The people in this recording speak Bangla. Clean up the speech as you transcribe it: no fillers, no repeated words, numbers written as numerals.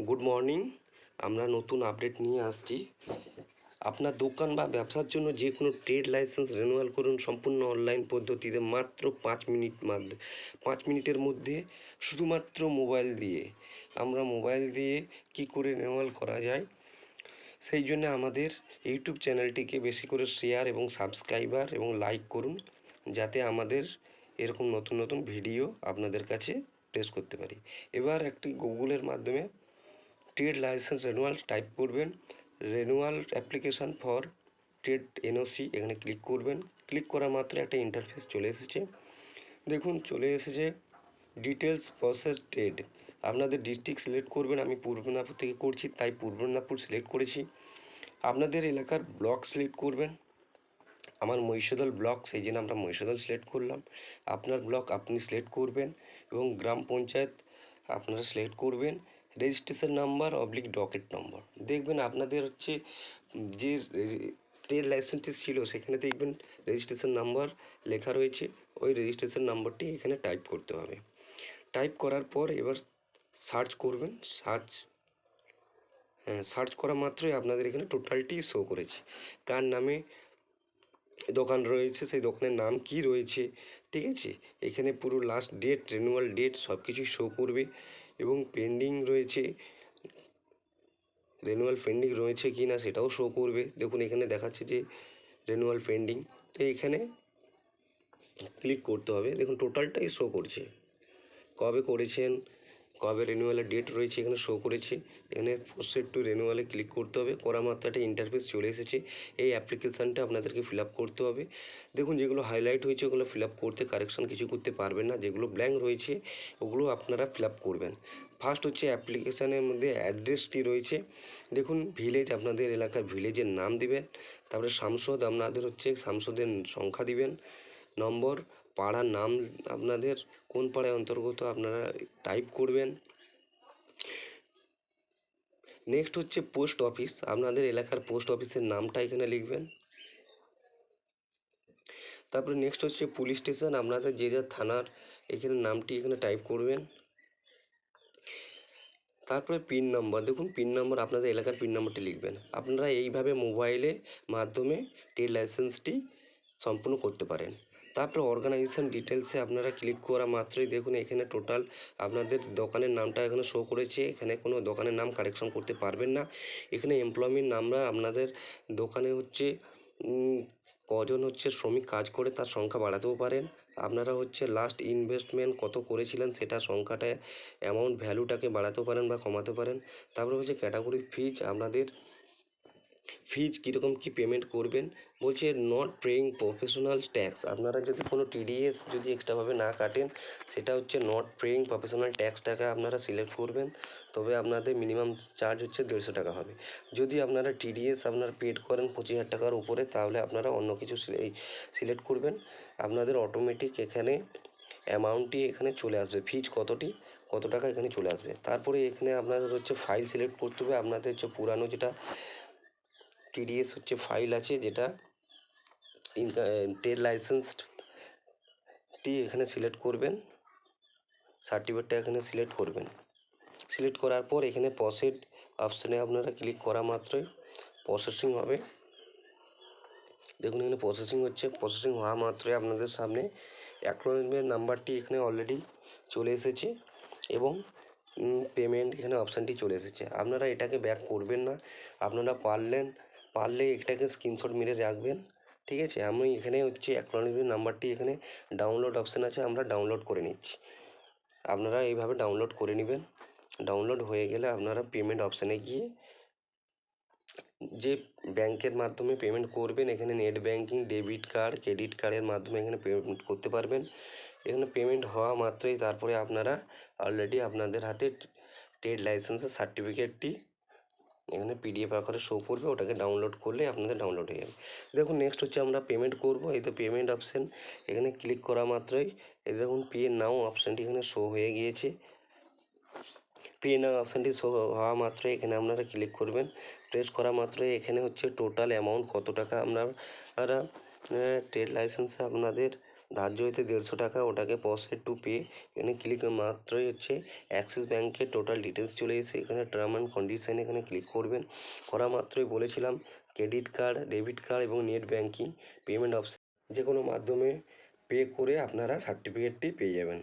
Good morning. আমরা নতুন আপডেট নিয়ে আসছি। আপনার দোকান বা ব্যবসার জন্য যে কোনো ট্রেড লাইসেন্স রিনিউয়াল করুন সম্পূর্ণ অনলাইন পদ্ধতিতে মাত্র 5 মিনিটের মধ্যে, শুধুমাত্র মোবাইল দিয়ে। আমরা মোবাইল দিয়ে কি করে রিনিউয়াল করা যায়, সেই জন্য আমাদের ইউটিউব চ্যানেলটিকে বেশি করে শেয়ার এবং সাবস্ক্রাইবার এবং লাইক করুন, যাতে আমাদের এরকম নতুন নতুন ভিডিও আপনাদের কাছে প্লেস করতে পারি। এবার একটি গুগলের মাধ্যমে ট্রেড লাইসেন্স রিনিউয়াল টাইপ করবেন, renewal application for trade NOC, এখানে ক্লিক করবেন। ক্লিক করা মাত্র একটা ইন্টারফেস চলে এসেছে। দেখুন চলে এসেছে ডিটেলস প্রসেস ট্রেড। আপনাদের ডিস্ট্রিক্ট সিলেক্ট করবেন। আমি পূর্ব মেদিনীপুর থেকে করছি, তাই পূর্ব মেদিনীপুর সিলেক্ট করেছি। আপনাদের এলাকার ব্লক সিলেক্ট করবেন। আমার মহিষাদল ব্লক, সেই জন্য আমরা মহিষাদল সিলেক্ট করলাম। আপনার ব্লক আপনি সিলেক্ট করবেন এবং গ্রাম পঞ্চায়েত আপনারা সিলেক্ট করবেন। রেজিস্ট্রেশন নাম্বার ডকেট নম্বর দেখবেন। আপনাদের হচ্ছে যে ট্রেড লাইসেন্সটি ছিল সেখানে দেখবেন রেজিস্ট্রেশন নাম্বার লেখা রয়েছে, ওই রেজিস্ট্রেশন নাম্বারটি এখানে টাইপ করতে হবে। টাইপ করার পর এবার সার্চ করবেন। সার্চ করা মাত্রই আপনাদের এখানে টোটালটি শো করেছে, কার নামে দোকান রয়েছে, সেই দোকানের নাম কি রয়েছে, ঠিক আছে। এখানে পুরো লাস্ট ডেট, রিনিউয়াল ডেট সব কিছুই শো করবে এবং পেন্ডিং রয়েছে, রিনিউয়াল পেন্ডিং রয়েছে কি না সেটাও শো করবে। দেখুন এখানে দেখাচ্ছে যে রিনিউয়াল পেন্ডিং, তো এখানে ক্লিক করতে হবে। দেখুন টোটালটাই শো করছে, কবে করেছেন, কবে রিনিউয়ালের ডেট রয়েছে এখানে শো করেছে। এখানে প্রসিড টু রিনিউয়ালে ক্লিক করতে হবে। করা মাত্র একটা ইন্টারফেস চলে এসেছে। এই অ্যাপ্লিকেশানটা আপনাদেরকে ফিল আপ করতে হবে। দেখুন যেগুলো হাইলাইট হয়েছে ওগুলো ফিল আপ করতে কারেকশান কিছু করতে পারবেন না, যেগুলো ব্ল্যাঙ্ক রয়েছে ওগুলো আপনারা ফিল আপ করবেন। ফার্স্ট হচ্ছে অ্যাপ্লিকেশানের মধ্যে অ্যাড্রেসটি রয়েছে। দেখুন ভিলেজ, আপনাদের এলাকার ভিলেজের নাম দিবেন। তারপরে সাংসদ, আপনাদের হচ্ছে সাংসদের সংখ্যা দিবেন। নম্বর, পাড়ার নাম আপনাদের কোন পাড়ায় অন্তর্গত আপনারা টাইপ করবেন। নেক্সট হচ্ছে পোস্ট অফিস, আপনাদের এলাকার পোস্ট অফিসের নামটা এখানে লিখবেন। তারপরে নেক্সট হচ্ছে পুলিশ স্টেশন, আপনাদের যে যা থানার এখানে নামটি এখানে টাইপ করবেন। তারপরে পিন নম্বর, দেখুন পিন নম্বর আপনাদের এলাকার পিন নম্বরটি লিখবেন। আপনারা এইভাবে মোবাইলে মাধ্যমে ট্রেড লাইসেন্সটি সম্পূর্ণ করতে পারেন। তারপরে অর্গানাইজেশন ডিটেলসে আপনারা ক্লিক করা মাত্রই দেখুন এখানে টোটাল আপনাদের দোকানের নামটা এখানে শো করেছে। এখানে কোনো দোকানের নাম কারেকশন করতে পারবেন না। এখানে এমপ্লয়মেন্ট নাম্বার, আপনাদের দোকানে হচ্ছে কজন হচ্ছে শ্রমিক কাজ করে তার সংখ্যা বাড়াতেও পারেন। আপনারা হচ্ছে লাস্ট ইনভেস্টমেন্ট কত করেছিলেন সেটা সংখ্যাটা, অ্যামাউন্ট ভ্যালুটাকে বাড়াতেও পারেন বা কমাতে পারেন। তারপরে হচ্ছে ক্যাটাগরি ফিজ, আপনাদের ফিজ কীরকম কী পেমেন্ট করবেন। বলছে নট পেইং প্রফেশনাল ট্যাক্স, আপনারা যদি কোনো টিডিএস যদি এক্সট্রাভাবে না কাটেন সেটা হচ্ছে নট পেইং প্রফেশনাল ট্যাক্সটাকে আপনারা সিলেক্ট করবেন, তবে আপনাদের মিনিমাম চার্জ হচ্ছে 150 টাকা হবে। যদি আপনারা টিডিএস আপনারা পেড করেন 25,000 টাকার উপরে, তাহলে আপনারা অন্য কিছু সিলেক্ট করবেন। আপনাদের অটোমেটিক এখানে অ্যামাউন্টটি এখানে চলে আসবে, ফিজ কত টাকা এখানে চলে আসবে। তারপরে এখানে আপনাদের হচ্ছে ফাইল সিলেক্ট করতে হবে। আপনাদের হচ্ছে পুরানো যেটা টিডিএস হচ্ছে ফাইল আছে, যেটা ট্রেড লাইসেন্সটি এখানে সিলেক্ট করবেন, সার্টিফিকেটটা এখানে সিলেক্ট করবেন। সিলেক্ট করার পর এখানে প্রসিড অপশানে আপনারা ক্লিক করা মাত্রই প্রসেসিং হবে। দেখুন এখানে প্রসেসিং হচ্ছে। প্রসেসিং হওয়া মাত্রই আপনাদের সামনে অ্যাকনলেজমেন্ট নাম্বারটি এখানে অলরেডি চলে এসেছে এবং পেমেন্ট এখানে অপশানটি চলে এসেছে। আপনারা এটাকে ব্যাক করবেন না, আপনারা পারলে এটাকে স্ক্রিনশট মেরে রাখবেন, ঠিক আছে। আমি এখানে হচ্ছে অ্যাকনলেজমেন্ট নাম্বারটি এখানে ডাউনলোড অপশান আছে, আমরা ডাউনলোড করে নিচ্ছি। আপনারা এইভাবে ডাউনলোড করে নেবেন। ডাউনলোড হয়ে গেলে আপনারা পেমেন্ট অপশানে গিয়ে যে ব্যাংকের মাধ্যমে পেমেন্ট করবেন, এখানে net banking, debit card, credit কার্ডের মাধ্যমে এখানে পেমেন্ট করতে পারবেন। এখানে পেমেন্ট হওয়া মাত্রই তারপরে আপনারা অলরেডি আপনাদের হাতে ট্রেড লাইসেন্সের সার্টিফিকেটটি এখানে পিডিএফ আকারে শো করবে, ওটাকে ডাউনলোড করলে আপনাদের ডাউনলোড হয়ে যাবে। দেখুন নেক্সট হচ্ছে আমরা পেমেন্ট করব। এই তো পেমেন্ট অপশান, এখানে ক্লিক করা মাত্রই এই দেখুন পে নাও অপশানটি এখানে শো হয়ে গিয়েছে। পে নাও অপশানটি শো হওয়া মাত্রই এখানে আপনারা ক্লিক করবেন। প্রেস করা মাত্রই এখানে হচ্ছে টোটাল অ্যামাউন্ট কত টাকা আপনারা ট্রেড লাইসেন্সে আপনাদের ধার্য হতে 150 টাকা, ওটাকে প্রসেস টু পে এখানে ক্লিক মাত্রই হচ্ছে অ্যাক্সিস ব্যাঙ্কের টোটাল ডিটেলস চলে এসে এখানে টার্ম অ্যান্ড কন্ডিশন এখানে ক্লিক করবেন। করা মাত্রই বলেছিলাম ক্রেডিট কার্ড, ডেবিট কার্ড এবং নেট ব্যাঙ্কিং পেমেন্ট অপশন যে কোনো মাধ্যমে পে করে আপনারা সার্টিফিকেটটি পেয়ে যাবেন।